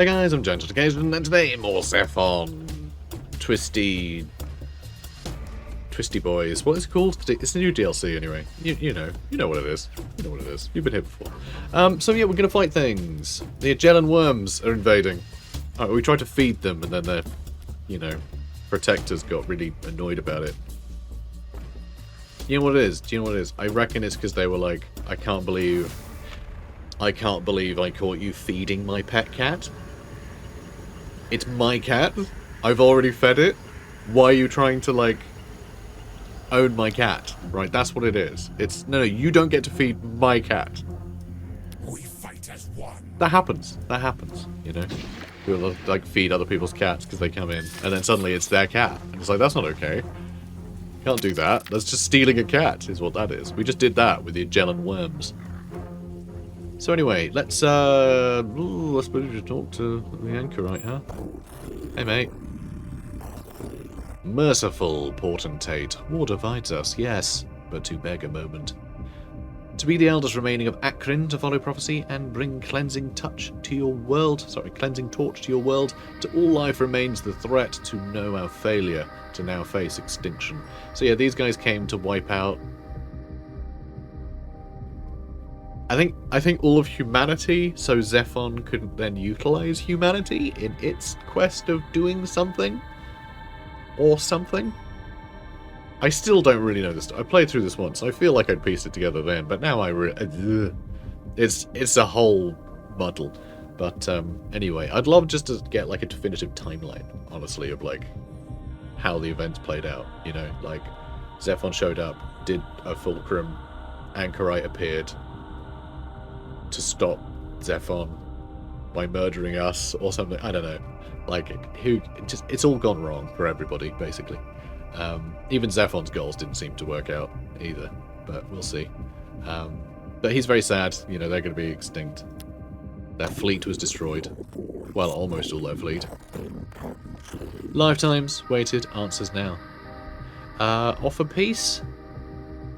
Hey guys, I'm Gentle Occasion, and today more Zephon. Twisty Boys. What is it called? It's the new DLC anyway. You know what it is. You know what it is. You've been here before. So yeah, we're gonna fight things. The Agellan worms are invading. Alright, we tried to feed them, and then their, protectors got really annoyed about it. You know what it is? Do you know what it is? I reckon it's because they were like, I can't believe I caught you feeding my pet cat. It's my cat. I've already fed it. Why are you trying to, like, own my cat? Right, that's what it is. It's, no, you don't get to feed my cat. We fight as one. That happens, you know? People, like, feed other people's cats because they come in, and then suddenly it's their cat. And it's like, that's not okay. Can't do that. That's just stealing a cat, is what that is. We just did that with the Agellan worms. So anyway, let's I suppose we should talk to the Anchorite, huh? Hey, mate. Merciful potentate, war divides us, yes, but to beg a moment. To be the eldest remaining of Akron, to follow prophecy and bring cleansing torch to your world. To all life remains the threat to know our failure, to now face extinction. So yeah, these guys came to wipe out. I think all of humanity, so Zephon couldn't then utilize humanity in its quest of doing something. Or something. I still don't really know this. I played through this once. I feel like I'd pieced it together then, but now it's a whole muddle. But anyway, I'd love just to get like a definitive timeline, honestly, of like how the events played out. You know, like Zephon showed up, did a fulcrum, Anchorite appeared to stop Zephon by murdering us or something. I don't know. Like, it's all gone wrong for everybody, basically. Even Zephon's goals didn't seem to work out either, but we'll see. But he's very sad. You know, they're going to be extinct. Their fleet was destroyed. Well, almost all their fleet. Lifetimes waited, answers now. Offer peace?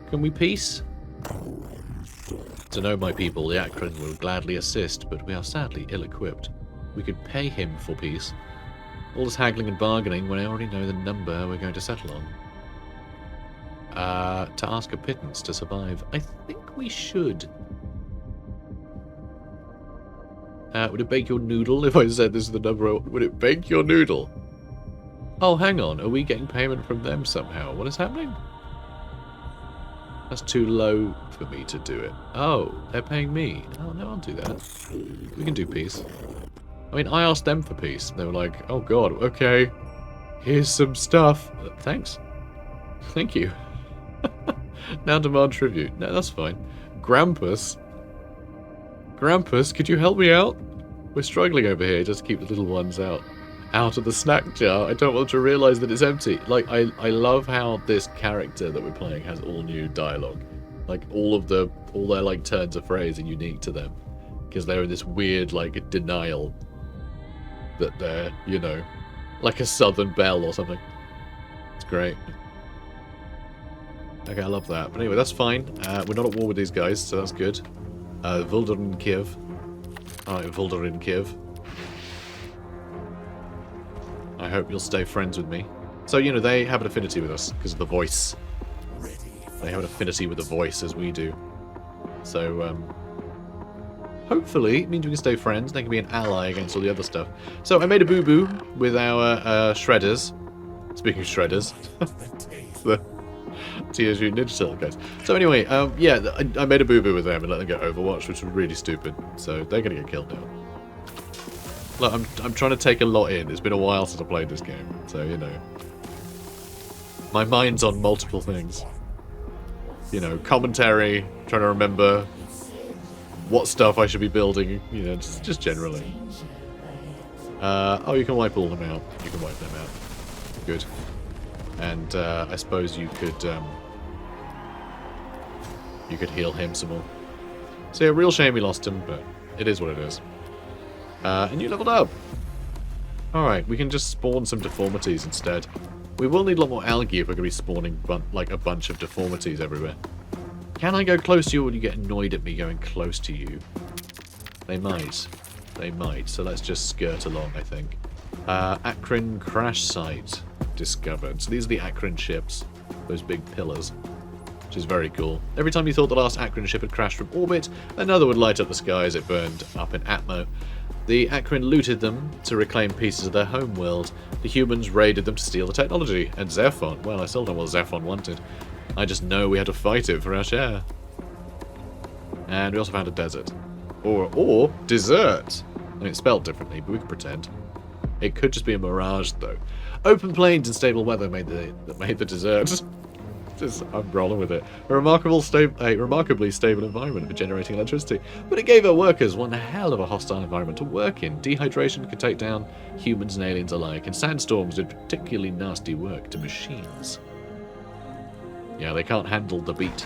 Can we peace? To know my people, the Akron will gladly assist, but we are sadly ill-equipped. We could pay him for peace. All this haggling and bargaining when I already know the number we're going to settle on. To ask a pittance to survive. I think we should. Would it bake your noodle if I said this is the number? Would it bake your noodle? Oh, hang on. Are we getting payment from them somehow? What is happening? That's too low for me to do it. Oh, they're paying me. Oh, no, I'll do that. We can do peace. I mean, I asked them for peace. They were like, oh god, okay. Here's some stuff. Thanks. Thank you. Now demand tribute. No, that's fine. Grampus, could you help me out? We're struggling over here just to keep the little ones out of the snack jar. I don't want them to realise that it's empty. Like, I love how this character that we're playing has all new dialogue. Like, all their, like, turns of phrase are unique to them. Because they're in this weird, like, denial that they're, you know, like a Southern Belle or something. It's great. Okay, I love that. But anyway, that's fine. We're not at war with these guys, so that's good. Vuldarin Kiev. Alright, Vuldarin Kiev. I hope you'll stay friends with me. So, you know, they have an affinity with us because of the voice. They have an affinity with the voice as we do. So, hopefully, it means we can stay friends. They can be an ally against all the other stuff. So I made a boo-boo with our shredders. Speaking of shredders, the TSU Ninja Turtle guys. So anyway, yeah, I made a boo-boo with them and let them get Overwatch, which was really stupid. So they're gonna get killed now. Look, I'm trying to take a lot in. It's been a while since I played this game, so you know, my mind's on multiple things. You know, commentary, trying to remember what stuff I should be building, you know, just generally. Oh, you can wipe all them out. You can wipe them out. Good. And I suppose you could heal him some more. So yeah, real shame we lost him, but it is what it is. And you leveled up. Alright, we can just spawn some deformities instead. We will need a lot more algae if we're going to be spawning like a bunch of deformities everywhere. Can I go close to you, or will you get annoyed at me going close to you? They might. They might, so let's just skirt along, I think. Akron crash site discovered. So these are the Akron ships, those big pillars, which is very cool. Every time you thought the last Akron ship had crashed from orbit, another would light up the sky as it burned up in Atmo. The Akron looted them to reclaim pieces of their home world. The humans raided them to steal the technology. And Zephon, well, I still don't know what Zephon wanted. I just know we had to fight it for our share. And we also found a desert. Or dessert. I mean, it's spelled differently, but we can pretend. It could just be a mirage, though. Open plains and stable weather made the dessert. I'm rolling with it. A remarkably stable environment for generating electricity. But it gave our workers one hell of a hostile environment to work in. Dehydration could take down humans and aliens alike, and sandstorms did particularly nasty work to machines. Yeah, they can't handle the beat.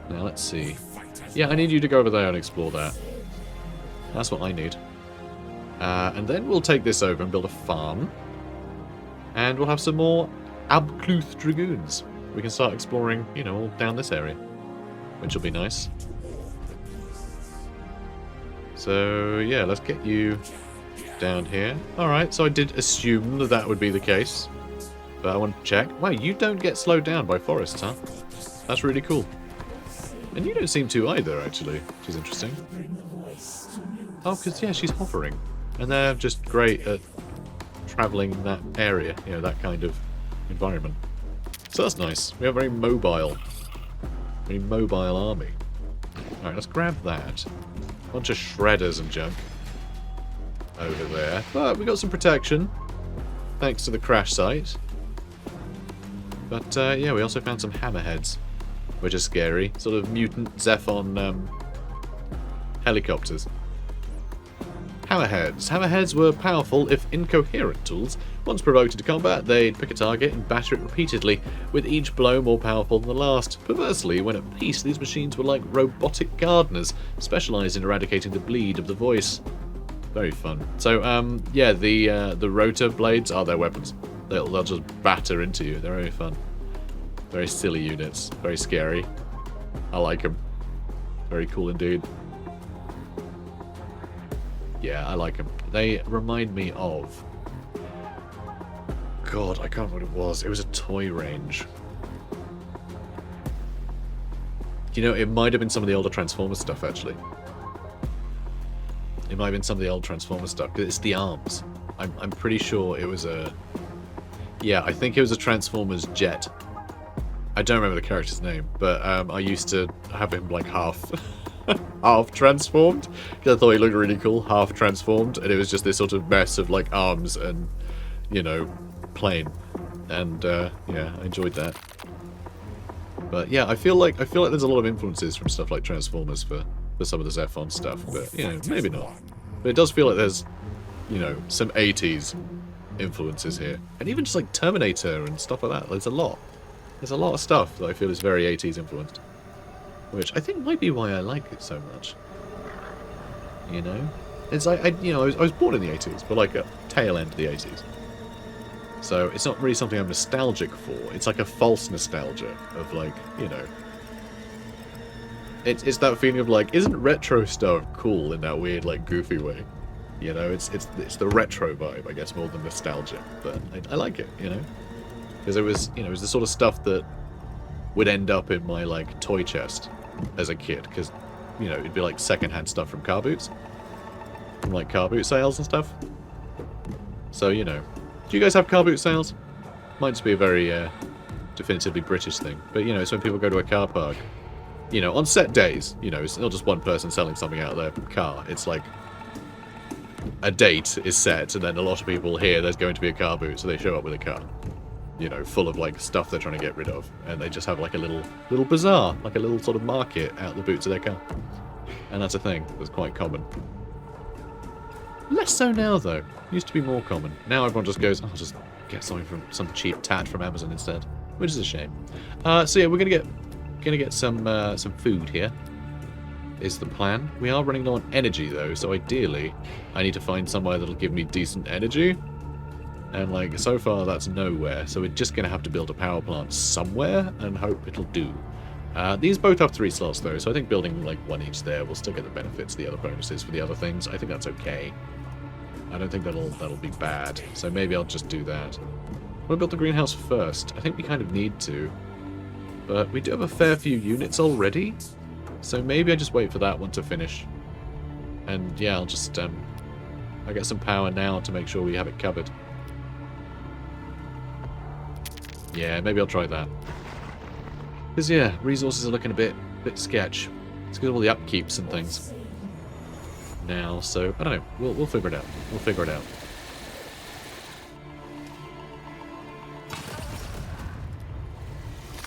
Now, let's see. Yeah, I need you to go over there and explore that. That's what I need. And then we'll take this over and build a farm. And we'll have some more Abcluth Dragoons. We can start exploring, you know, all down this area. Which will be nice. So, yeah, let's get you down here. Alright, so I did assume that that would be the case. But I want to check. Wow, you don't get slowed down by forests, huh? That's really cool. And you don't seem to either, actually, which is interesting. Oh, because, yeah, she's hovering. And they're just great at travelling in that area, you know, that kind of environment. So that's nice. We have a very mobile army. Alright, let's grab that. Bunch of shredders and junk over there. But we got some protection, thanks to the crash site. But, yeah, we also found some hammerheads, which are scary. Sort of mutant Zephon helicopters. Hammerheads. Hammerheads were powerful, if incoherent tools. Once provoked into combat, they'd pick a target and batter it repeatedly, with each blow more powerful than the last. Perversely, when at peace, these machines were like robotic gardeners, specialised in eradicating the bleed of the voice. Very fun. So, yeah, the rotor blades are their weapons. They'll just batter into you. They're very fun. Very silly units. Very scary. I like them. Very cool indeed. Yeah, I like them. They remind me of... God, I can't remember what it was. It was a toy range. You know, it might have been some of the older Transformers stuff, actually. It might have been some of the old Transformers stuff, because it's the arms. I'm pretty sure it was a... Yeah, I think it was a Transformers jet. I don't remember the character's name, but I used to have him, like, half transformed, because I thought he looked really cool, half transformed, and it was just this sort of mess of, like, arms and, you know, plane. And, yeah, I enjoyed that. But, yeah, I feel like there's a lot of influences from stuff like Transformers for some of the Zephon stuff, but, you know, maybe not. But it does feel like there's, you know, some 80s influences here. And even just, like, Terminator and stuff like that. There's a lot. There's a lot of stuff that I feel is very 80s influenced. Which I think might be why I like it so much. You know? It's like, I was born in the 80s, but like a tail end of the 80s. So it's not really something I'm nostalgic for. It's like a false nostalgia of like, you know... It's that feeling of like, isn't retro stuff cool in that weird, like, goofy way? You know, it's the retro vibe, I guess, more than nostalgia. But I like it, you know? Because it was, you know, it was the sort of stuff that would end up in my, like, toy chest as a kid. Because, you know, it'd be, like, secondhand stuff from car boots. From, like, car boot sales and stuff. So, you know. Do you guys have car boot sales? Might just be a very, definitively British thing. But, you know, it's when people go to a car park. You know, on set days, you know, it's not just one person selling something out of their car. It's like a date is set, and then a lot of people hear there's going to be a car boot, so they show up with a car. You know, full of, like, stuff they're trying to get rid of. And they just have, like, a little bazaar. Like a little sort of market out the boots of their car. And that's a thing that's quite common. Less so now, though. Used to be more common. Now everyone just goes, oh, I'll just get something from some cheap tat from Amazon instead. Which is a shame. So yeah, we're gonna get some food here. Is the plan. We are running low on energy, though, so ideally I need to find somewhere that'll give me decent energy. And, like, so far that's nowhere, so we're just going to have to build a power plant somewhere and hope it'll do. These both have 3 slots though, so I think building like 1 each there will still get the benefits, the other bonuses for the other things. I think that's okay. I don't think that'll be bad, so maybe I'll just do that. We'll build the greenhouse first. I think we kind of need to, but we do have a fair few units already, so maybe I just wait for that one to finish. And yeah, I'll just I get some power now to make sure we have it covered. Yeah, maybe I'll try that. Because yeah, resources are looking a bit sketch. It's because of all the upkeeps and things now, so I don't know. We'll figure it out. We'll figure it out.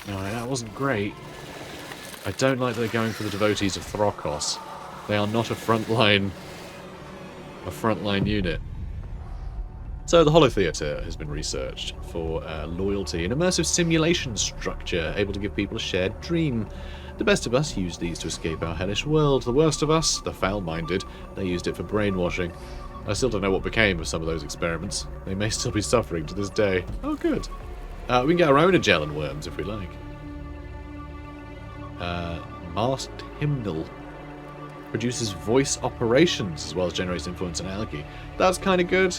No, that wasn't great. I don't like that they're going for the devotees of Throkos. They are not a frontline unit. So the Holotheater has been researched for loyalty, an immersive simulation structure able to give people a shared dream. The best of us use these to escape our hellish world. The worst of us, the foul-minded, they used it for brainwashing. I still don't know what became of some of those experiments. They may still be suffering to this day. Oh, good. We can get our own Agellan worms if we like. Masked Hymnal. Produces voice operations as well as generates influence and algae. That's kind of good.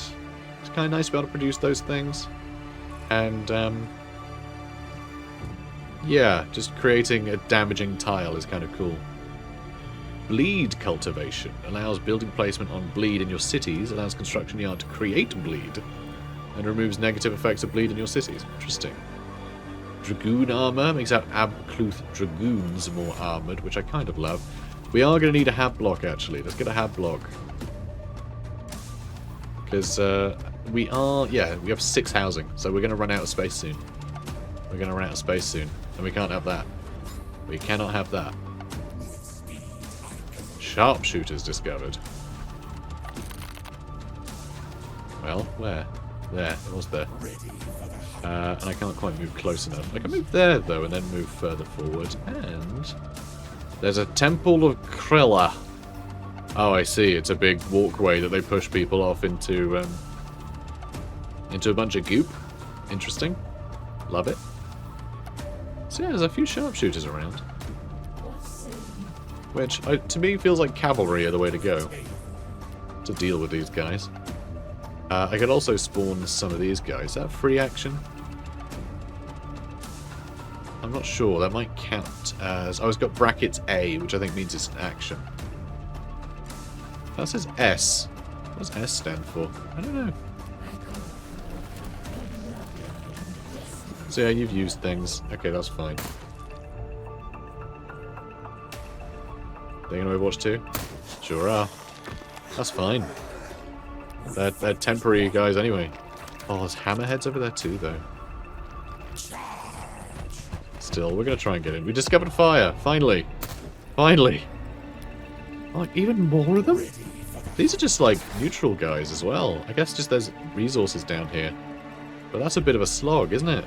It's kind of nice to be able to produce those things. And, yeah, just creating a damaging tile is kind of cool. Bleed cultivation allows building placement on bleed in your cities, allows construction yard to create bleed, and removes negative effects of bleed in your cities. Interesting. Dragoon armor makes our Abcluth Dragoons more armored, which I kind of love. We are going to need a hab block, actually. Let's get a hab block. Because we have 6 housing, so we're going to run out of space soon. We're going to run out of space soon, and we can't have that. We cannot have that. Sharpshooters discovered. Well, where? There, it was there. And I can't quite move close enough. I can move there, though, and then move further forward. And there's a Temple of Krilla. Oh, I see. It's a big walkway that they push people off into a bunch of goop. Interesting. Love it. So yeah, there's a few sharpshooters around. Which, to me, feels like cavalry are the way to go to deal with these guys. I could also spawn some of these guys. Is that free action? I'm not sure. That might count as... Oh, it's got brackets A, which I think means it's an action. That says S. What does S stand for? I don't know. So yeah, you've used things. Okay, that's fine. They in Overwatch 2? Sure are. That's fine. They're temporary guys anyway. Oh, there's hammerheads over there too, though. Still, we're going to try and get in. We discovered fire! Finally! Finally! Oh, even more of them? These are just, like, neutral guys as well. I guess just there's resources down here. But that's a bit of a slog, isn't it?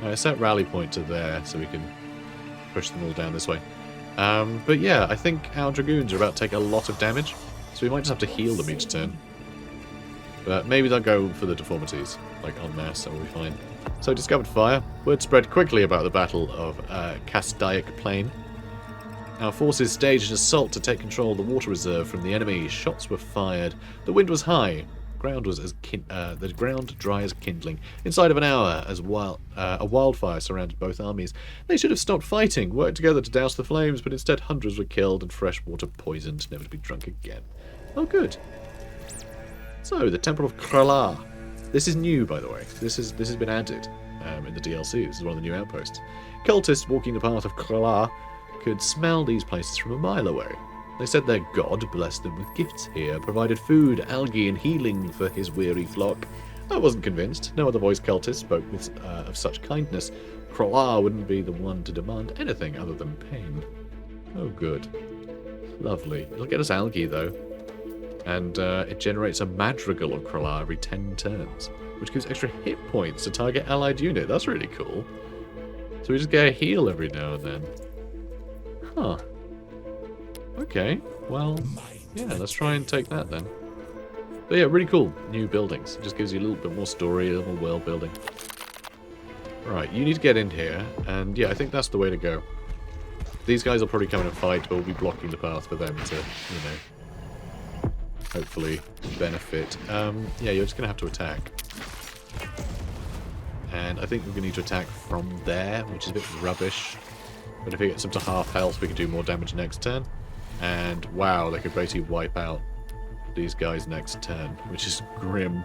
Alright, set rally point to there so we can push them all down this way. But yeah, I think our Dragoons are about to take a lot of damage. So we might just have to heal them each turn. But maybe they'll go for the deformities, like en masse, so we'll be fine. So, discovered fire. Word spread quickly about the Battle of Castic Plain. Our forces staged an assault to take control of the water reserve from the enemy. Shots were fired. The wind was high. The ground dry as kindling. Inside of an hour, as a wildfire surrounded both armies. They should have stopped fighting, worked together to douse the flames, but instead hundreds were killed and fresh water poisoned, never to be drunk again. Oh, good. So, the Temple of Krilla. This is new, by the way. This has been added in the DLC. This is one of the new outposts. Cultists walking the path of Krilla could smell these places from a mile away. They said their god blessed them with gifts here, provided food, algae, and healing for his weary flock. I wasn't convinced. No other voice cultist spoke of such kindness. Krilla wouldn't be the one to demand anything other than pain. Oh, good. Lovely. It'll get us algae, though. And it generates a madrigal of Krilla every 10 turns, which gives extra hit points to target allied unit. That's really cool. So we just get a heal every now and then. Huh. Okay, well, yeah, let's try and take that then. But yeah, really cool new buildings. It just gives you a little bit more story, a little more world building. Right, you need to get in here, and yeah, I think that's the way to go. These guys will probably come in and fight, but we'll be blocking the path for them to, you know, hopefully benefit. Yeah, you're just going to have to attack. And I think we're going to need to attack from there, which is a bit rubbish. But if he gets them to half health, we can do more damage next turn. And wow, they could basically wipe out these guys next turn, which is grim.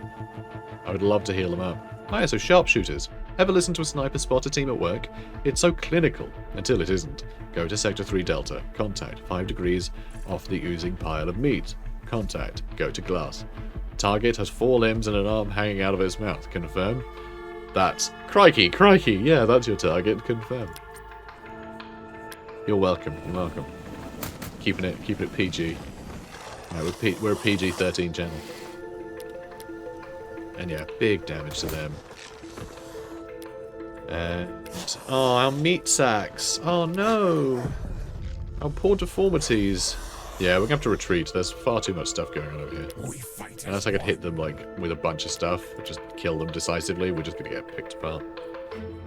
I would love to heal them up. Oh yeah, so sharpshooters. Ever listen to a sniper spot a team at work? It's so clinical, until it isn't. Go to Sector 3 Delta. Contact. 5 degrees off the oozing pile of meat. Contact. Go to glass. Target has 4 limbs and an arm hanging out of its mouth. Confirm. That's... Crikey, crikey! Yeah, that's your target. Confirm. You're welcome. You're welcome. Keeping it PG. No, we're a PG-13 channel. And yeah, big damage to them. And... oh, our meat sacks! Oh no! Our poor deformities. Yeah, we're gonna have to retreat. There's far too much stuff going on over here. Unless I could hit them, like, with a bunch of stuff, just kill them decisively, we're just gonna get picked apart.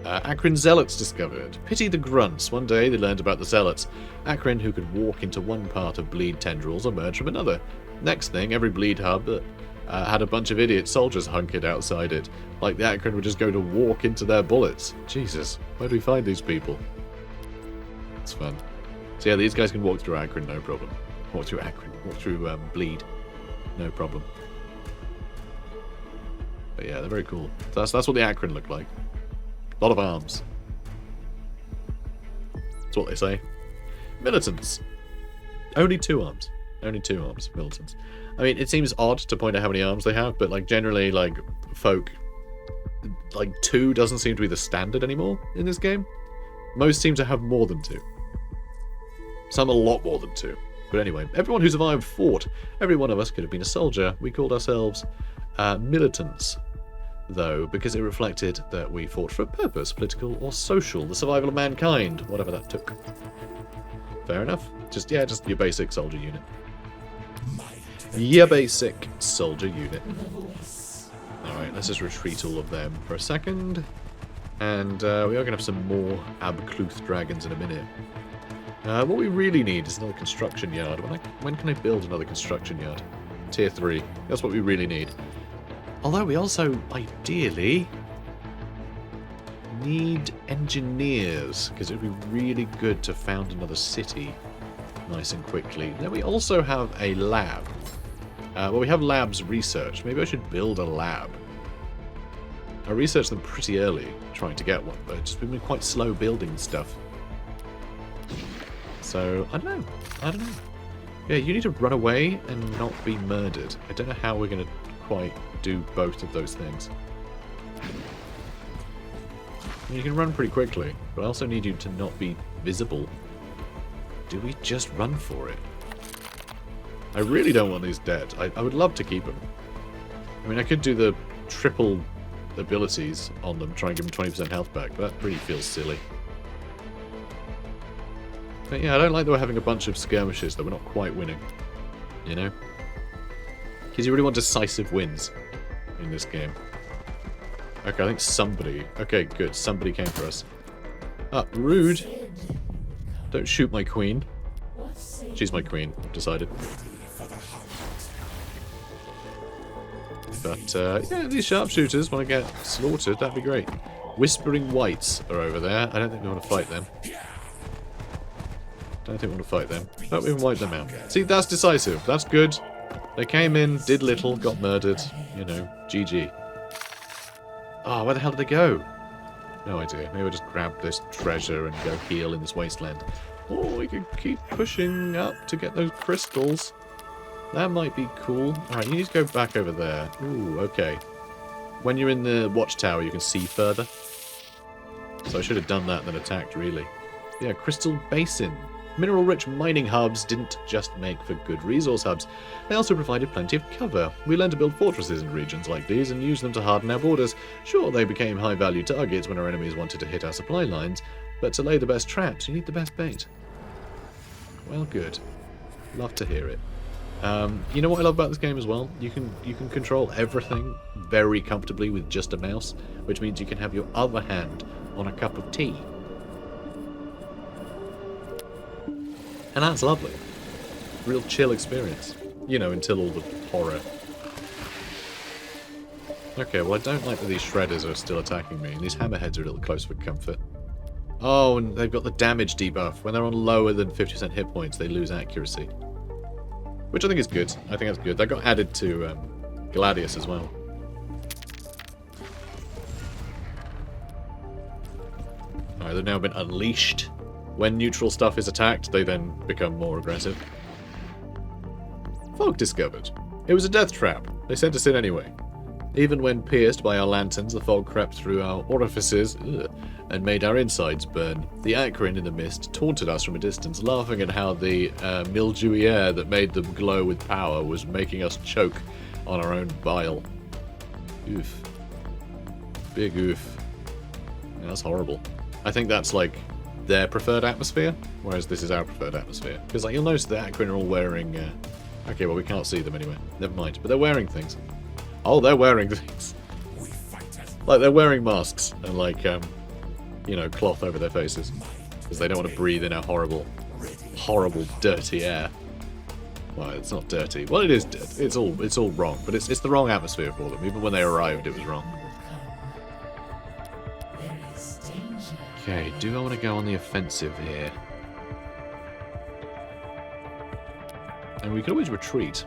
Akron Zealots discovered. Pity the grunts. One day they learned about the Zealots. Akron, who could walk into one part of bleed tendrils, emerged from another. Next thing, every bleed hub had a bunch of idiot soldiers hunkered outside it. Like the Akron would just go to walk into their bullets. Jesus, where do we find these people? It's fun. So yeah, these guys can walk through Akron, no problem. Walk through Akron. Walk through bleed. No problem. But yeah, they're very cool. So that's what the Akron look like. A lot of arms. That's what they say. Militants. Only 2 arms. Only 2 arms. Militants. I mean, it seems odd to point out how many arms they have, but like generally, like folk, like 2 doesn't seem to be the standard anymore in this game. Most seem to have more than 2. Some a lot more than 2. But anyway, everyone who survived fought. Every one of us could have been a soldier. We called ourselves militants, though, because it reflected that we fought for a purpose, political or social, the survival of mankind, whatever that took. Fair enough. Just your basic soldier unit. Your basic soldier unit. Alright, let's just retreat all of them for a second. And we are going to have some more Abcluth dragons in a minute. What we really need is another construction yard. When can I build another construction yard? Tier 3. That's what we really need. Although we also, ideally, need engineers, because it would be really good to found another city nice and quickly. Then we also have a lab. Well, we have labs researched. Maybe I should build a lab. I researched them pretty early, trying to get one, but it's just been quite slow building stuff. So, I don't know. Yeah, you need to run away and not be murdered. I don't know how we're going to quite do both of those things. I mean, you can run pretty quickly, but I also need you to not be visible. Do we just run for it? I really don't want these dead. I would love to keep them. I mean, I could do the triple abilities on them, try and give them 20% health back, but that really feels silly. But yeah, I don't like that we're having a bunch of skirmishes that we're not quite winning. You know? Because you really want decisive wins in this game. Okay, I think somebody... okay, good. Somebody came for us. Ah, rude. Don't shoot my queen. She's my queen, I've decided. But, yeah, these sharpshooters want to get slaughtered. That'd be great. Whispering Whites are over there. I don't think we want to fight them. But we can wipe them out. See, that's decisive. That's good. They came in, did little, got murdered. You know, GG. Oh, where the hell did they go? No idea. Maybe we'll just grab this treasure and go heal in this wasteland. Or we could keep pushing up to get those crystals. That might be cool. Alright, you need to go back over there. Ooh, okay. When you're in the watchtower, you can see further. So I should have done that and then attacked, really. Yeah, Crystal Basin. Mineral-rich mining hubs didn't just make for good resource hubs. They also provided plenty of cover. We learned to build fortresses in regions like these and use them to harden our borders. Sure, they became high-value targets when our enemies wanted to hit our supply lines, but to lay the best traps, you need the best bait. Well, good. Love to hear it. You know what I love about this game as well? You can control everything very comfortably with just a mouse, which means you can have your other hand on a cup of tea. And that's lovely. Real chill experience. You know, until all the horror. Okay, well I don't like that these shredders are still attacking me, and these hammerheads are a little close for comfort. Oh, and they've got the damage debuff. When they're on lower than 50% hit points, they lose accuracy. Which I think is good. I think that's good. That got added to Gladius as well. Alright, they've now been unleashed. When neutral stuff is attacked, they then become more aggressive. Fog discovered. It was a death trap. They sent us in anyway. Even when pierced by our lanterns, the fog crept through our orifices and made our insides burn. The Anchorite in the mist taunted us from a distance, laughing at how the mildewy air that made them glow with power was making us choke on our own bile. Oof. Big oof. Yeah, that's horrible. I think that's like their preferred atmosphere, whereas this is our preferred atmosphere. Because like you'll notice the Anchorite are all wearing... okay, well we can't see them anyway. Never mind. But they're wearing things. Oh, they're wearing things. Like, they're wearing masks and, like, you know, cloth over their faces. Because they don't want to breathe in our horrible, horrible, dirty air. Well, it's not dirty. Well, it is dirty. It's all wrong. But it's the wrong atmosphere for them. Even when they arrived, it was wrong. Okay, do I want to go on the offensive here? And we could always retreat.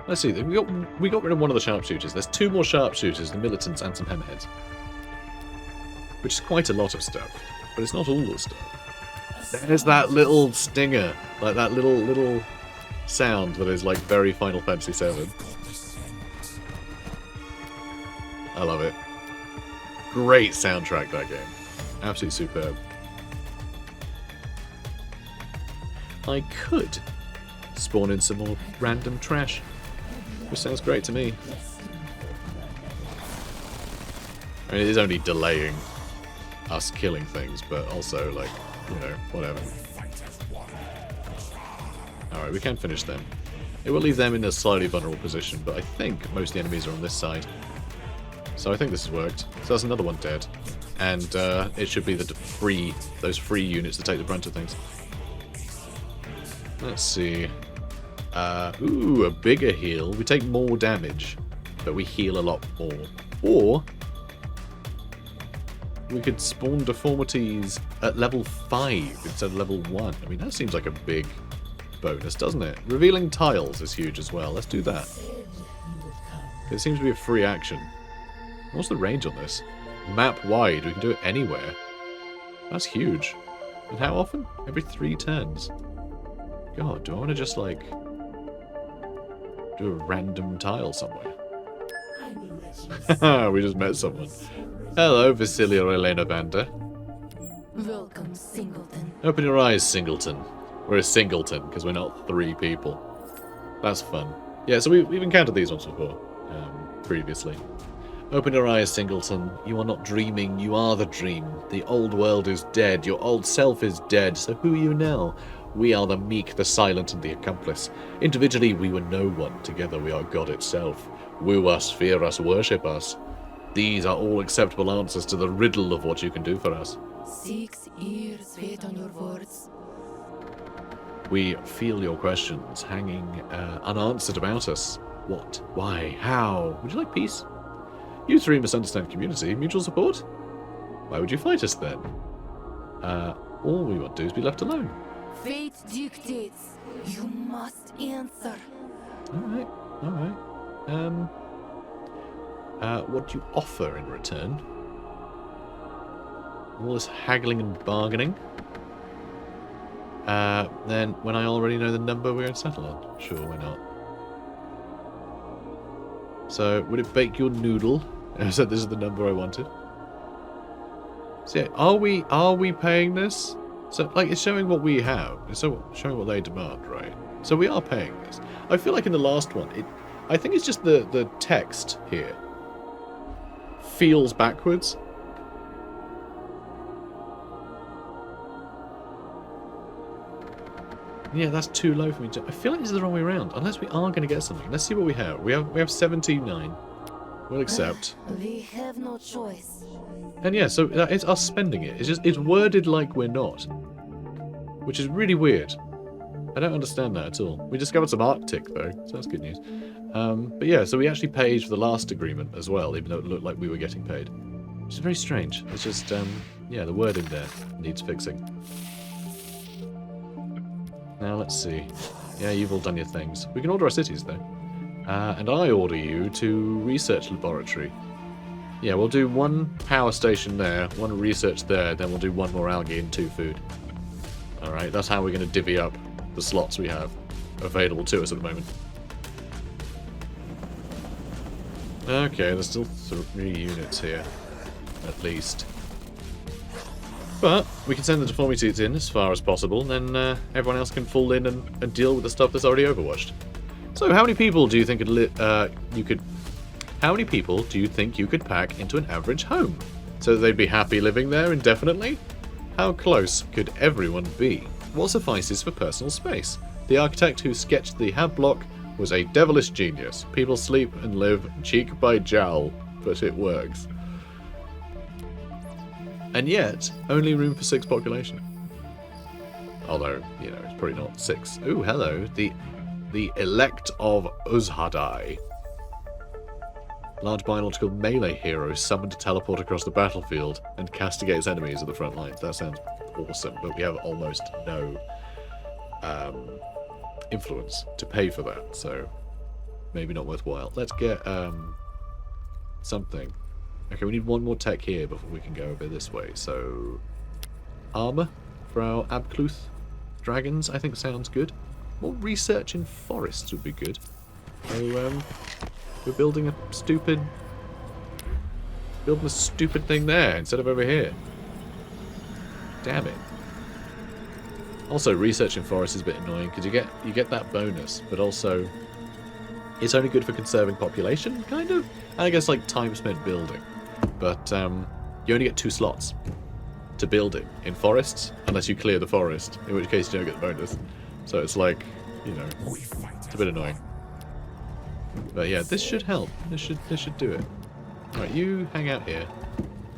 Let's see, we got rid of one of the sharpshooters. There's 2 more sharpshooters, the militants, and some hammerheads. Which is quite a lot of stuff. But it's not all the stuff. There's that little stinger. Like that little sound that is like very Final Fantasy VII. I love it. Great soundtrack, that game. Absolutely superb. I could spawn in some more random trash. Which sounds great to me. I mean, it is only delaying us killing things, but also, like, you know, whatever. Alright, we can finish them. It will leave them in a slightly vulnerable position, but I think most of the enemies are on this side. So I think this has worked. So that's another one dead. And it should be those free units to take the brunt of things. Let's see. Ooh, a bigger heal. We take more damage, but we heal a lot more. Or we could spawn deformities at level 5 instead of level 1. I mean, that seems like a big bonus, doesn't it? Revealing tiles is huge as well. Let's do that. It seems to be a free action. What's the range on this? Map wide. We can do it anywhere. That's huge. And how often? Every 3 turns. God, do I want to just, like... do a random tile somewhere? We just met someone. Hello, Vasilia Elena Vander. Welcome, Singleton. Open your eyes, Singleton. We're a singleton, because we're not 3 people. That's fun. Yeah, so we've encountered these ones before, previously. Open your eyes, Singleton. You are not dreaming, you are the dream. The old world is dead, your old self is dead, so who are you now? We are the meek, the silent, and the accomplice. Individually, we were no one. Together, we are God itself. Woo us, fear us, worship us. These are all acceptable answers to the riddle of what you can do for us. 6 ears wait on your words. We feel your questions hanging unanswered about us. What? Why? How? Would you like peace? You 3 must understand community. Mutual support? Why would you fight us then? All we want to do is be left alone. Fate dictates. You must answer. Alright, alright. What do you offer in return? All this haggling and bargaining? Then when I already know the number we're going to settle on? Sure, why not? So, would it bake your noodle? So this is the number I wanted. So yeah, are we paying this? So, like, it's showing what we have. It's showing what they demand, right? So we are paying this. I feel like in the last one, I think it's just the text here feels backwards. Yeah, that's too low for me to... I feel like this is the wrong way around. Unless we are going to get something. Let's see what we have. We have 79. We'll accept. We have no choice. And yeah, so it's us spending it. It's worded like we're not. Which is really weird. I don't understand that at all. We discovered some Arctic, though, so that's good news. But yeah, so we actually paid for the last agreement as well, even though it looked like we were getting paid. Which is very strange. It's just, yeah, the wording there needs fixing. Now, let's see. Yeah, you've all done your things. We can order our cities, though. And I order you to research laboratory. Yeah, we'll do one power station there, one research there, then we'll do one more algae and 2 food. Alright, that's how we're going to divvy up the slots we have available to us at the moment. Okay, there's still 3 units here, at least. But we can send the deformities in as far as possible, and then everyone else can fall in and deal with the stuff that's already overwatched. So, how many people do you think How many people do you think you could pack into an average home, so that they'd be happy living there indefinitely? How close could everyone be? What suffices for personal space? The architect who sketched the hab block was a devilish genius. People sleep and live cheek by jowl, but it works. And yet, only room for 6 population. Although, you know, it's probably not 6. Ooh, hello. The elect of Uzhadai. Large biological melee hero summoned to teleport across the battlefield and castigates enemies at the front lines. That sounds awesome, but we have almost no influence to pay for that, so maybe not worthwhile. Let's get something. Okay, we need one more tech here before we can go over this way. So, armor for our Abkluth dragons, I think sounds good. More research in forests would be good. So, we're building a stupid thing there instead of over here. Damn it. Also, research in forests is a bit annoying because you get that bonus, but also it's only good for conserving population, kind of. And I guess like time spent building. But you only get 2 slots to build it in forests, unless you clear the forest, in which case you don't get the bonus. So it's like, you know, it's a bit annoying. But yeah, this should help. This should do it. Alright, you hang out here.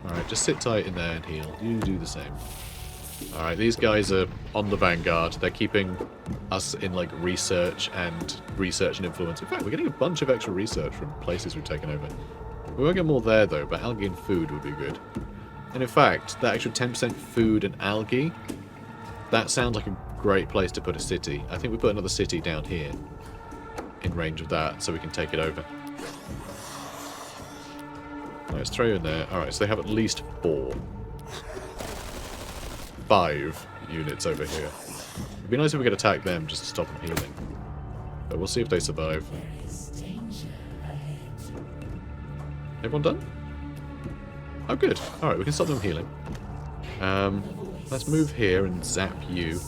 Alright, just sit tight in there and heal. You do the same. Alright, these guys are on the vanguard. They're keeping us in like research and influence. In fact, we're getting a bunch of extra research from places we've taken over. We won't get more there though, but algae and food would be good. And in fact, that extra 10% food and algae, that sounds like a great place to put a city. I think we put another city down here in range of that so we can take it over. Right, let's throw you in there. Alright, so they have at least 5 units over here. It'd be nice if we could attack them just to stop them healing. But we'll see if they survive. Everyone done? Oh, good. Alright, we can stop them healing. Let's move here and zap you.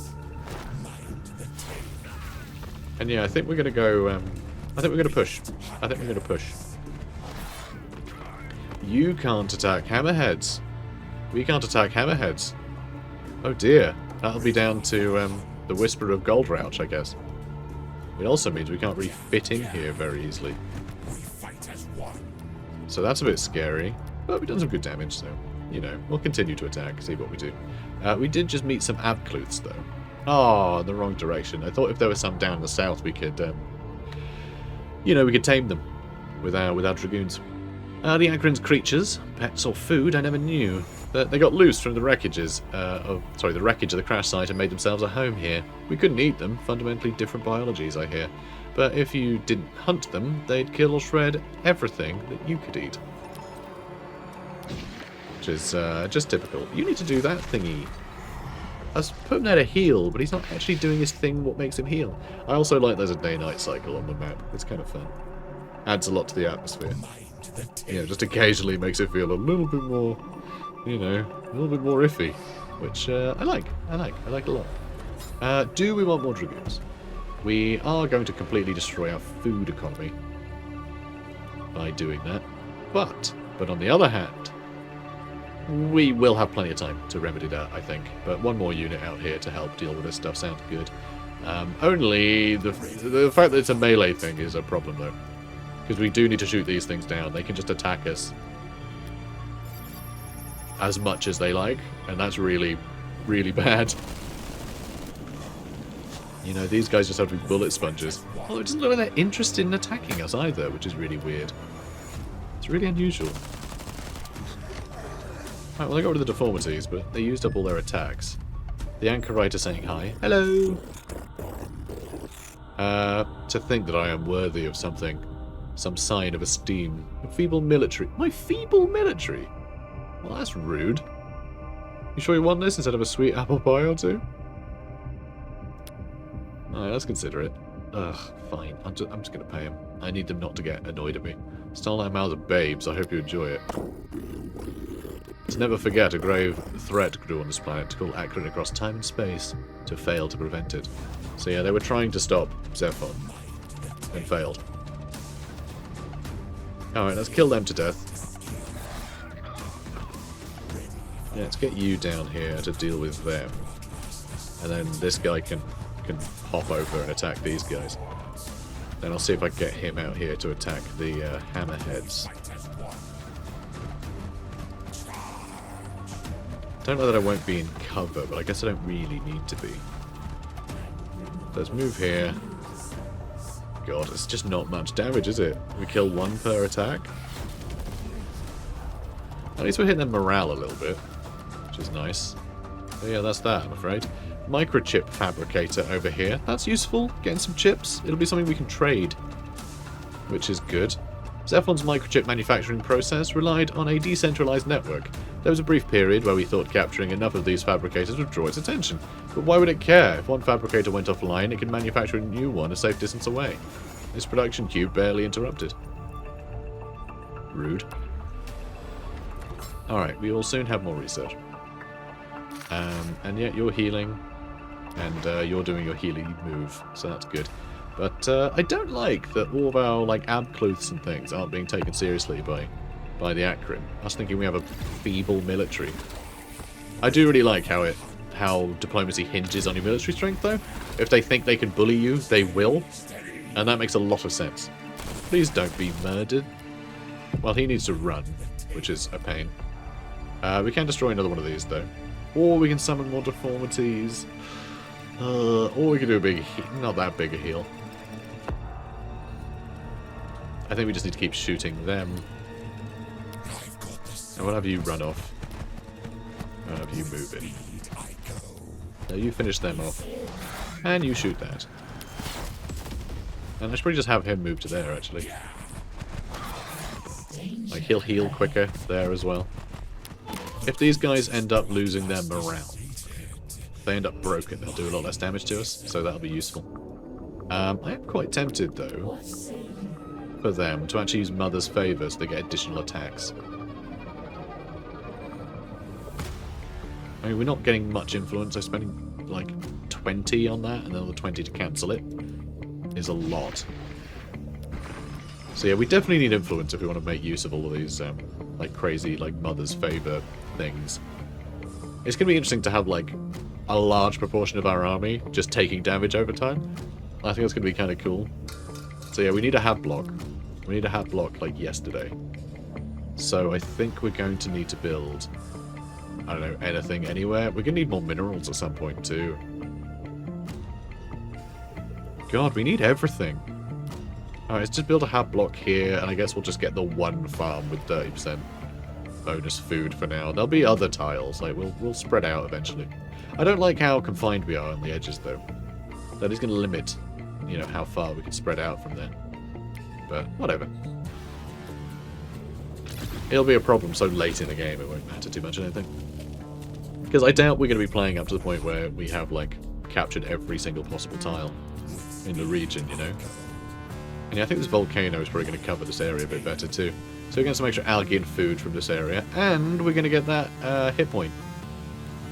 And yeah, I think we're going to go... I think we're going to push. You can't attack hammerheads. We can't attack hammerheads. Oh dear. That'll be down to the Whisperer of Goldrouch, I guess. It also means we can't really fit in here very easily. So that's a bit scary. But we've done some good damage, so, you know, we'll continue to attack, see what we do. We did just meet some Abkluths, though. Oh, in the wrong direction. I thought if there was some down the south, we could, you know, we could tame them with our dragoons. The Anchorin's creatures, pets or food, I never knew. They got loose from the wreckages the wreckage of the crash site and made themselves a home here. We couldn't eat them, fundamentally different biologies, I hear. But if you didn't hunt them, they'd kill or shred everything that you could eat. Which is just typical. You need to do that thingy. I was putting there to heal, but he's not actually doing his thing what makes him heal. I also like there's a day-night cycle on the map. It's kind of fun. Adds a lot to the atmosphere. You know, just occasionally makes it feel a little bit more, you know, a little bit more iffy. Which I like a lot. Do we want more dragoons? We are going to completely destroy our food economy by doing that. But on the other hand, we will have plenty of time to remedy that, I think. But one more unit out here to help deal with this stuff sounds good. Only the fact that it's a melee thing is a problem, though. Because we do need to shoot these things down. They can just attack us as much as they like, and that's really, really bad. You know, these guys just have to be bullet sponges. Although it doesn't look like they're interested in attacking us either, which is really weird. It's really unusual. Right, well, I got rid of the deformities, but they used up all their attacks. The Anchorite is saying hi. Hello! To think that I am worthy of something. Some sign of esteem. A feeble military. My feeble military? Well, that's rude. You sure you want this instead of a sweet apple pie or two? Alright, let's consider it. Ugh, fine. I'm just going to pay him. I need them not to get annoyed at me. Stole our mouths of babes. I hope you enjoy it. Let's never forget a grave threat grew on this planet to call Anchorite across time and space to fail to prevent it. So yeah, they were trying to stop Zephon and failed. Alright, let's kill them to death. Yeah, let's get you down here to deal with them. And then this guy can hop over and attack these guys. Then I'll see if I can get him out here to attack the hammerheads. Don't know that I won't be in cover, but I guess I don't really need to be. Let's move here. God, it's just not much damage, is it? We kill one per attack. At least we're hitting their morale a little bit, which is nice. But yeah, that's that, I'm afraid. Microchip fabricator over here. That's useful, getting some chips. It'll be something we can trade, which is good. Zephon's microchip manufacturing process relied on a decentralized network. There was a brief period where we thought capturing enough of these fabricators would draw its attention. But why would it care? If one fabricator went offline, it could manufacture a new one a safe distance away. This production queue barely interrupted. Rude. Alright, we will soon have more research. And yet you're healing, and you're doing your healing move, so that's good. But I don't like that all of our abclothes and things aren't being taken seriously by the Akron. I was thinking we have a feeble military. I do really like how diplomacy hinges on your military strength, though. If they think they can bully you, they will, and that makes a lot of sense. Please don't be murdered. Well, he needs to run, which is a pain. We can destroy another one of these, though. Or we can summon more deformities. Or we can do a big heal. Not that big a heal. I think we just need to keep shooting them. And we'll have you run off. I'll have you move in. Now you finish them off. And you shoot that. And I should probably just have him move to there, actually. Like, he'll heal quicker there as well. If these guys end up losing their morale, if they end up broken, they'll do a lot less damage to us, so that'll be useful. I am quite tempted, though, for them to actually use Mother's Favour so they get additional attacks. I mean, we're not getting much influence. I'm spending, like, 20 on that, and then another 20 to cancel it. Is a lot. So yeah, we definitely need influence if we want to make use of all of these, crazy, Mother's Favour things. It's going to be interesting to have, a large proportion of our army just taking damage over time. I think that's going to be kind of cool. So yeah, we need a hat block. We need a hat block, yesterday. So I think we're going to need to build, I don't know, anything, anywhere. We're going to need more minerals at some point, too. God, we need everything. Alright, let's just build a hat block here, and I guess we'll just get the one farm with 30% bonus food for now. There'll be other tiles, we'll spread out eventually. I don't like how confined we are on the edges, though. That is going to limit, how far we can spread out from there. But, whatever. It'll be a problem so late in the game, it won't matter too much, I don't think. Because I doubt we're going to be playing up to the point where we have, captured every single possible tile in the region, And yeah, I think this volcano is probably going to cover this area a bit better too. So we're going to get some extra algae and food from this area, and we're going to get that hit point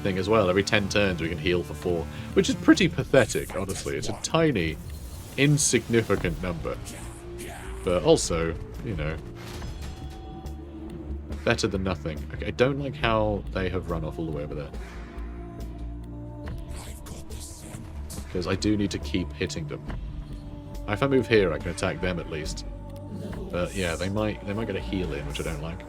thing as well. Every 10 turns we can heal for 4, which is pretty pathetic, honestly. It's a tiny, insignificant number. But also, better than nothing. Okay, I don't like how they have run off all the way over there. Because I do need to keep hitting them. If I move here, I can attack them at least. But yeah, they might get a heal in, which I don't like.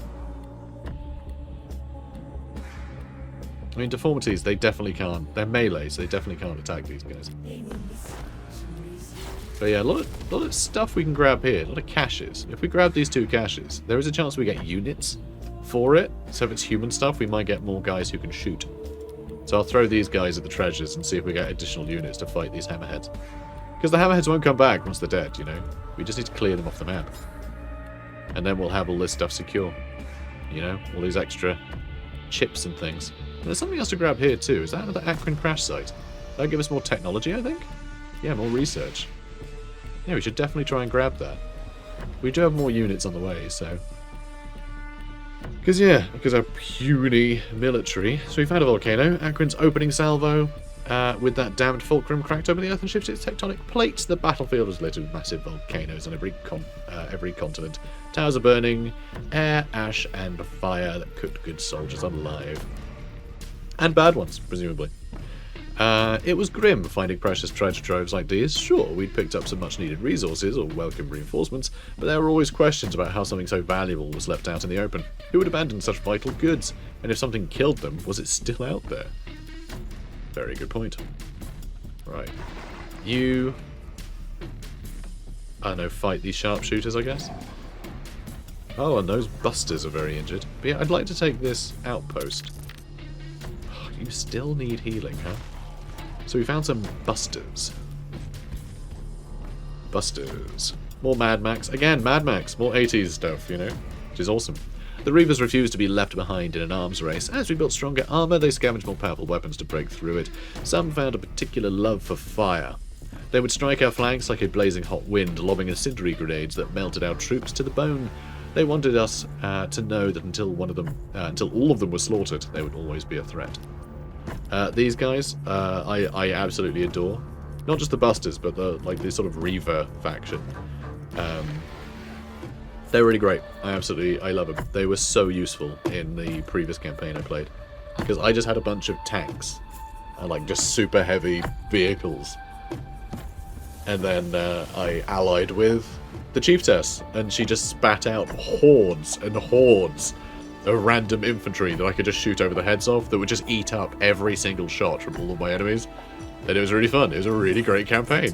I mean, deformities, they definitely can't. They're melee, so they definitely can't attack these guys. But yeah, a lot of stuff we can grab here. A lot of caches. If we grab these 2 caches, there is a chance we get units for it. So if it's human stuff, we might get more guys who can shoot. So I'll throw these guys at the treasures and see if we get additional units to fight these hammerheads. Because the hammerheads won't come back once they're dead, you know? We just need to clear them off the map. And then we'll have all this stuff secure. You know? All these extra chips and things. And there's something else to grab here too. Is that another Anchorite crash site? That'll give us more technology, I think? Yeah, more research. Yeah, we should definitely try and grab that. We do have more units on the way, so... Because our puny military. So we found a volcano. Anchorite's opening salvo. With that damned fulcrum cracked open the earth and shifted its tectonic plates. The battlefield was littered with massive volcanoes on every continent. Towers are burning. Air, ash, and fire that cooked good soldiers alive. And bad ones, presumably. It was grim finding precious treasure troves like these. Sure, we'd picked up some much-needed resources or welcome reinforcements, but there were always questions about how something so valuable was left out in the open. Who would abandon such vital goods? And if something killed them, was it still out there? Very good point. Right. You... I don't know, fight these sharpshooters, I guess? Oh, and those busters are very injured. But yeah, I'd like to take this outpost. Oh, you still need healing, huh? So we found some busters. Busters. More Mad Max. Again, Mad Max. More 80s stuff, you know? Which is awesome. The Reavers refused to be left behind in an arms race. As we built stronger armor, they scavenged more powerful weapons to break through it. Some found a particular love for fire. They would strike our flanks like a blazing hot wind, lobbing incendiary grenades that melted our troops to the bone. They wanted us to know that until all of them were slaughtered, they would always be a threat. These guys, I absolutely adore. Not just the Busters, but the sort of Reaver faction. They're really great. I love them. They were so useful in the previous campaign I played. Because I just had a bunch of tanks. And like just super heavy vehicles. And then I allied with the Chieftess. And she just spat out hordes and hordes of random infantry that I could just shoot over the heads of. That would just eat up every single shot from all of my enemies. And it was really fun. It was a really great campaign.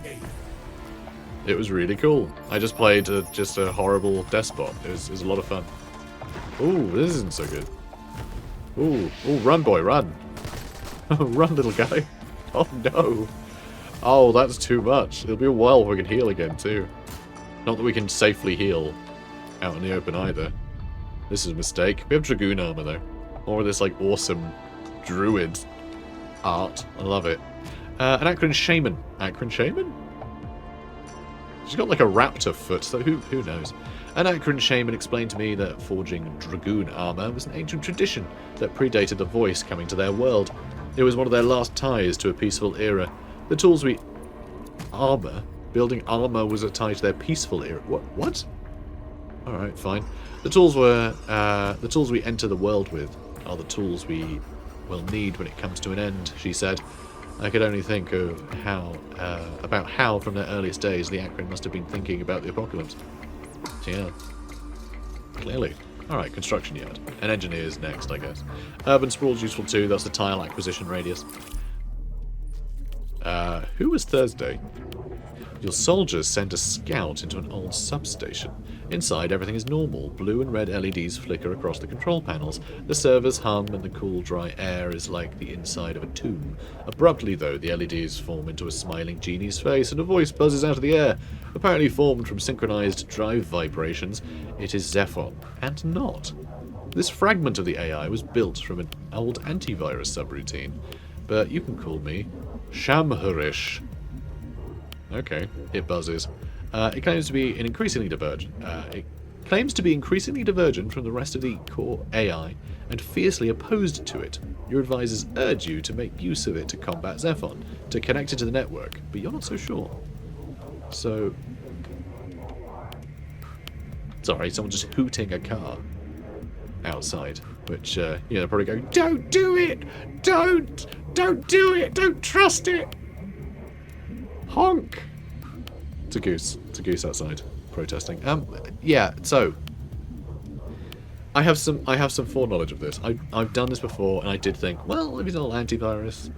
It was really cool. I just played just a horrible despot. It was a lot of fun. Ooh, this isn't so good. Ooh, run boy, run. Run, little guy. Oh no. Oh, that's too much. It'll be a while before we can heal again too. Not that we can safely heal out in the open either. This is a mistake. We have Dragoon armor though. More of this like awesome druid art. I love it. An Anchorite Shaman. Anchorite Shaman? She's got like a raptor foot, so who knows? An Anchorite Shaman explained to me that forging Dragoon armor was an ancient tradition that predated the voice coming to their world. It was one of their last ties to a peaceful era. The tools we... Armor? Building armor was a tie to their peaceful era. What? Alright, fine. The tools we enter the world with are the tools we will need when it comes to an end, she said. I could only think of about how from their earliest days the Anchorite must have been thinking about the apocalypse. So yeah, clearly. Alright, construction yard. And engineers next, I guess. Urban sprawl's useful too, that's the tile acquisition radius. Who was Thursday? Your soldiers send a scout into an old substation. Inside, everything is normal. Blue and red LEDs flicker across the control panels. The servers hum and the cool, dry air is like the inside of a tomb. Abruptly, though, the LEDs form into a smiling genie's face and a voice buzzes out of the air. Apparently formed from synchronized drive vibrations, it is Zephon, and not. This fragment of the AI was built from an old antivirus subroutine. But you can call me Shamhurish. Okay, it buzzes. It claims to be increasingly divergent from the rest of the core AI and fiercely opposed to it. Your advisors urge you to make use of it to combat Zephon, to connect it to the network, but you're not so sure. So... Sorry, someone just hooting a car outside, which, they're probably going, "Don't do it! Don't do it! Don't trust it! Honk!" It's a goose. It's a goose outside. protesting. Yeah, so I have some foreknowledge of this. I've done this before, and I did think, well, if it's all antivirus,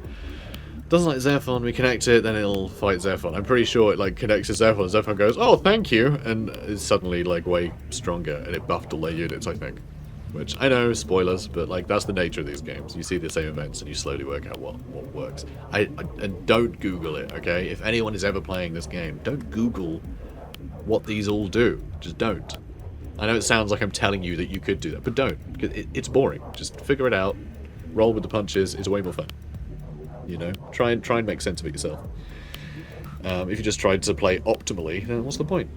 doesn't like Zephon, we connect it, then it'll fight Zephon. I'm pretty sure it like connects to Zephon, and Zephon goes, oh, thank you, and is suddenly like way stronger, and it buffed all their units, I think. Which, I know, spoilers, but like that's the nature of these games. You see the same events and you slowly work out what works. And don't Google it, okay? If anyone is ever playing this game, don't Google what these all do. Just don't. I know it sounds like I'm telling you that you could do that, but don't. It's boring. Just figure it out. Roll with the punches. It's way more fun. You know? Try and make sense of it yourself. If you just tried to play optimally, then what's the point?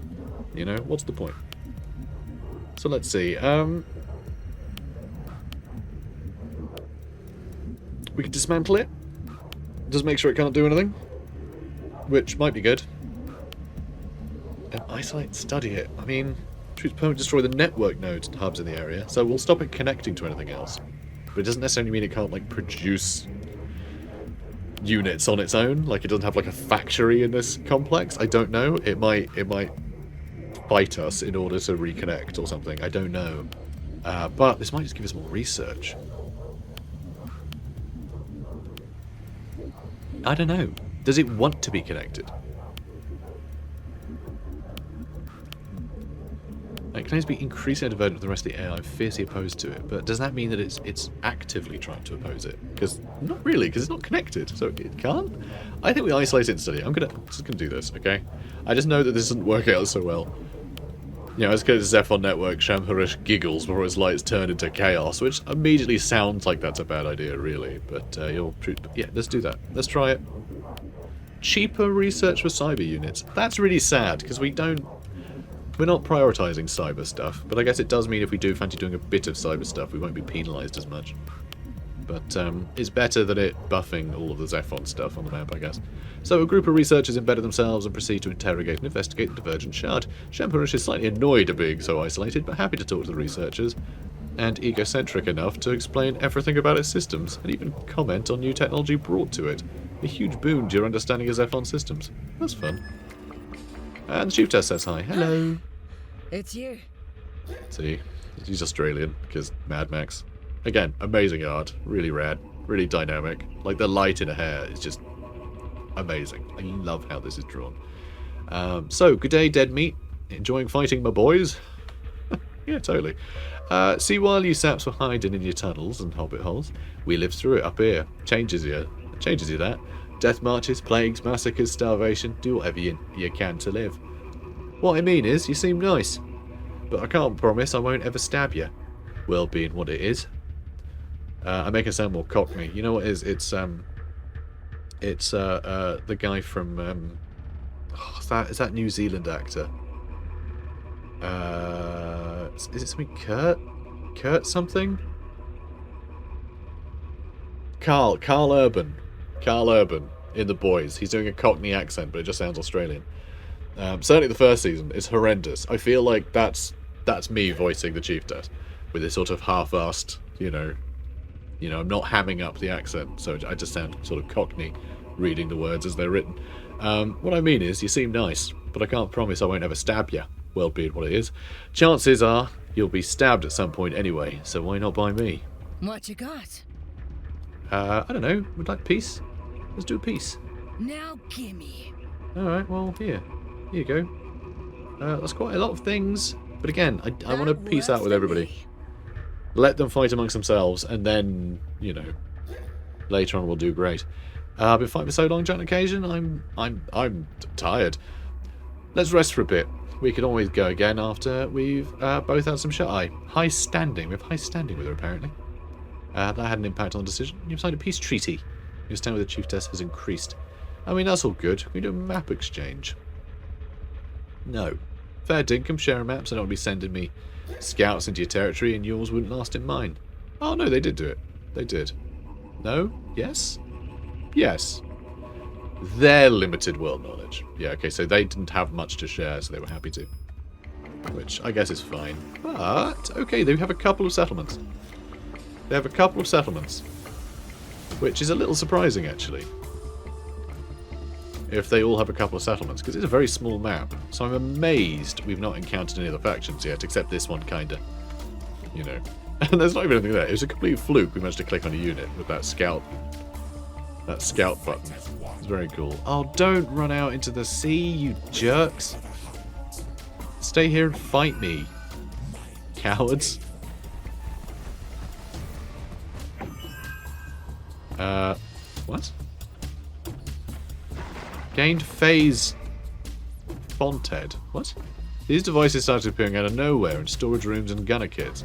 You know? What's the point? So let's see. We can dismantle it. Just make sure it can't do anything. Which might be good. And isolate and study it. I mean, troops permanently destroy the network nodes and hubs in the area, so we'll stop it connecting to anything else. But it doesn't necessarily mean it can't, like, produce units on its own. Like, it doesn't have, like, a factory in this complex. I don't know. It might fight us in order to reconnect or something. I don't know. But this might just give us more research. I don't know. Does it want to be connected? It claims to be increasingly divergent with the rest of the AI, fiercely opposed to it. But does that mean that it's actively trying to oppose it? Because not really, because it's not connected, so it can't. I think we isolate it and study. I'm just gonna do this, okay? I just know that this doesn't work out so well. You know, as good as Zephon network, Shamharish giggles before its lights turn into chaos, which immediately sounds like that's a bad idea, really. But yeah, let's do that. Let's try it. Cheaper research for cyber units. That's really sad because we're not prioritizing cyber stuff. But I guess it does mean if we do fancy doing a bit of cyber stuff, we won't be penalized as much. But it's better than it buffing all of the Zephon stuff on the map, I guess. So a group of researchers embed themselves and proceed to interrogate and investigate the divergent shard. Shamharish is slightly annoyed at being so isolated, but happy to talk to the researchers, and egocentric enough to explain everything about its systems, and even comment on new technology brought to it. A huge boon to your understanding of Zephon systems. That's fun. And the Chieftess says hi. Hello. It's you. See, he's Australian, because Mad Max. Again, amazing art, really rad, really dynamic. Like the light in her hair is just amazing. I love how this is drawn. So, good day, dead meat. Enjoying fighting my boys? Yeah, totally. See, while you saps were hiding in your tunnels and hobbit holes, we lived through it up here. Changes you that. Death marches, plagues, massacres, starvation. Do whatever you can to live. What I mean is, you seem nice, but I can't promise I won't ever stab you. World being what it is. I make it sound more cockney. You know what it is? It's the guy from is that New Zealand actor? Is it something Kurt something? Carl Urban in The Boys. He's doing a cockney accent, but it just sounds Australian. Certainly the first season is horrendous. I feel like that's me voicing the Chieftess with this sort of half-assed, you know, I'm not hamming up the accent, so I just sound sort of cockney reading the words as they're written. What I mean is, you seem nice, but I can't promise I won't ever stab you. Well, be it what it is. Chances are you'll be stabbed at some point anyway, so why not by me? What you got? I don't know. Would like peace? Let's do a peace. Now gimme. Alright, well, here you go. That's quite a lot of things, but again, I want to peace out with everybody. Let them fight amongst themselves, and then, you know, later on we'll do great. I've been fighting for so long, on occasion, I'm tired. Let's rest for a bit. We can always go again after we've both had some shut-eye. High standing. We have high standing with her, apparently. That had an impact on the decision. You've signed a peace treaty. Your stand with the Chieftess has increased. I mean, that's all good. We do a map exchange. No. Fair dinkum, share maps. I don't want to be sending me scouts into your territory and yours wouldn't last in mine. Oh, no, they did do it. They did. No? Yes? Yes. Their limited world knowledge. Yeah, okay, so they didn't have much to share, so they were happy to. Which I guess is fine. But, okay, they have a couple of settlements. They have a couple of settlements. Which is a little surprising, actually. if they all have a couple of settlements, because it's a very small map. So I'm amazed we've not encountered any other factions yet, except this one, kinda. You know. And there's not even anything there. It was a complete fluke. We managed to click on a unit with that scout button. It's very cool. Oh, don't run out into the sea, you jerks. Stay here and fight me, cowards. What? Gained phase Fonted. What? These devices started appearing out of nowhere in storage rooms and gunner kits.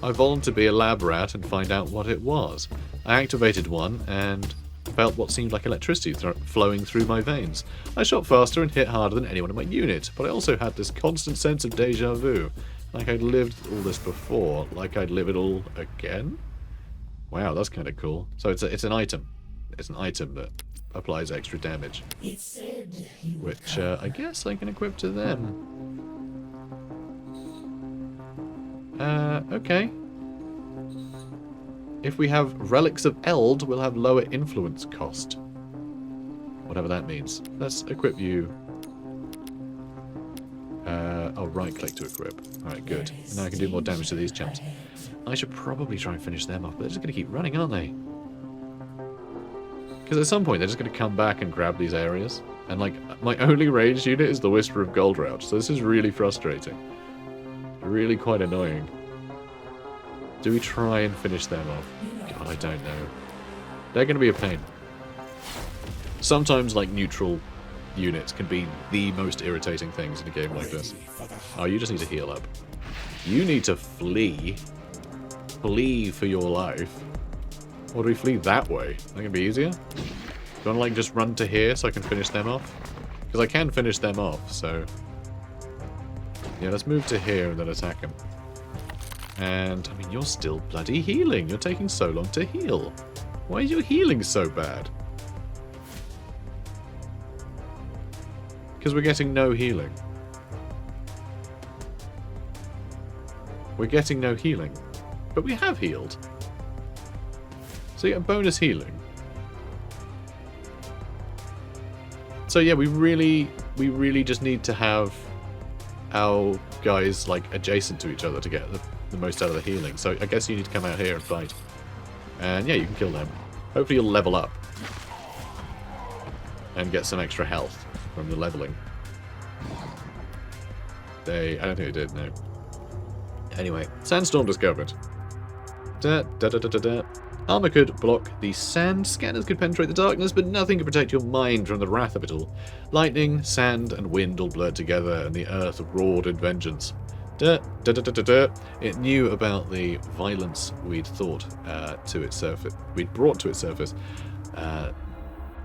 I volunteered to be a lab rat and find out what it was. I activated one and felt what seemed like electricity flowing through my veins. I shot faster and hit harder than anyone in my unit, but I also had this constant sense of deja vu. Like I'd lived all this before, like I'd live it all again? Wow, that's kind of cool. So it's an item. It's an item that applies extra damage. Which I guess I can equip to them. Okay. If we have Relics of Eld, we'll have lower influence cost. Whatever that means. Let's equip you. Oh, right-click to equip. Alright, good. Now I can do more damage to these chumps. I should probably try and finish them off, but they're just going to keep running, aren't they? Because at some point, they're just going to come back and grab these areas. And, like, my only ranged unit is the Whisper of Goldrouch, so this is really frustrating. Really quite annoying. Do we try and finish them off? God, I don't know. They're going to be a pain. Sometimes, like, neutral units can be the most irritating things in a game like this. Oh, you just need to heal up. You need to flee. Flee for your life. Or do we flee that way? That can be easier? Do you want to, like, just run to here so I can finish them off? Because I can finish them off, so... Yeah, let's move to here and then attack him. And, I mean, you're still bloody healing. You're taking so long to heal. Why is your healing so bad? Because we're getting no healing. We're getting no healing. But we have healed. So you get bonus healing. So yeah, we really just need to have our guys, like, adjacent to each other to get the most out of the healing. So I guess you need to come out here and fight. And yeah, you can kill them. Hopefully you'll level up. And get some extra health from the leveling. I don't think they did, no. Anyway, sandstorm discovered. Armor could block the sand, scanners could penetrate the darkness, but nothing could protect your mind from the wrath of it all. Lightning, sand, and wind all blurred together, and the earth roared in vengeance. It knew about the violence we'd brought to its surface,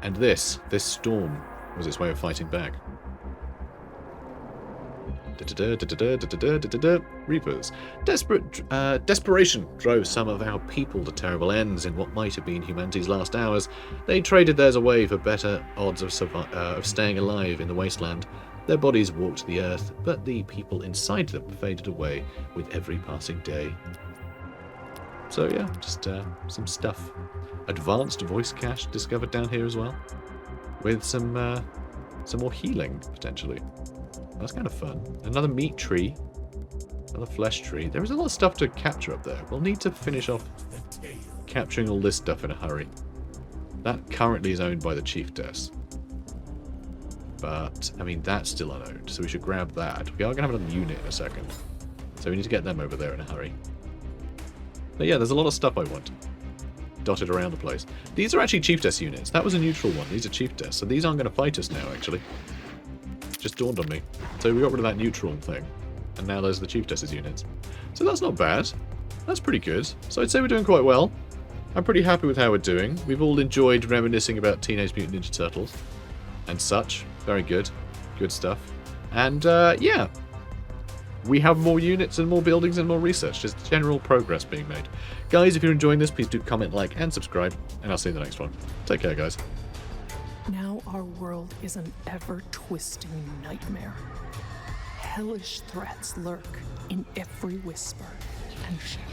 and this storm was its way of fighting back. Reapers. Desperation drove some of our people to terrible ends in what might have been humanity's last hours. They traded theirs away for better odds of staying alive in the wasteland. Their bodies walked the earth, but the people inside them faded away with every passing day. So yeah, just some stuff. Advanced voice cache discovered down here as well, with some more healing potentially. That's kind of fun. Another meat tree. Another flesh tree. There is a lot of stuff to capture up there. We'll need to finish off capturing all this stuff in a hurry. That currently is owned by the Chieftess. But, I mean, that's still unowned, so we should grab that. We are going to have another unit in a second. So we need to get them over there in a hurry. But yeah, there's a lot of stuff I want. Dotted around the place. These are actually Chieftess units. That was a neutral one. These are Chieftess. So these aren't going to fight us now, actually. Just dawned on me. So we got rid of that neutral thing. And now there's the Chieftess's units. So that's not bad. That's pretty good. So I'd say we're doing quite well. I'm pretty happy with how we're doing. We've all enjoyed reminiscing about Teenage Mutant Ninja Turtles. And such. Very good. Good stuff. And, yeah. We have more units and more buildings and more research. Just general progress being made. Guys, if you're enjoying this, please do comment, like, and subscribe. And I'll see you in the next one. Take care, guys. Now our world is an ever-twisting nightmare. Hellish threats lurk in every whisper and shadow.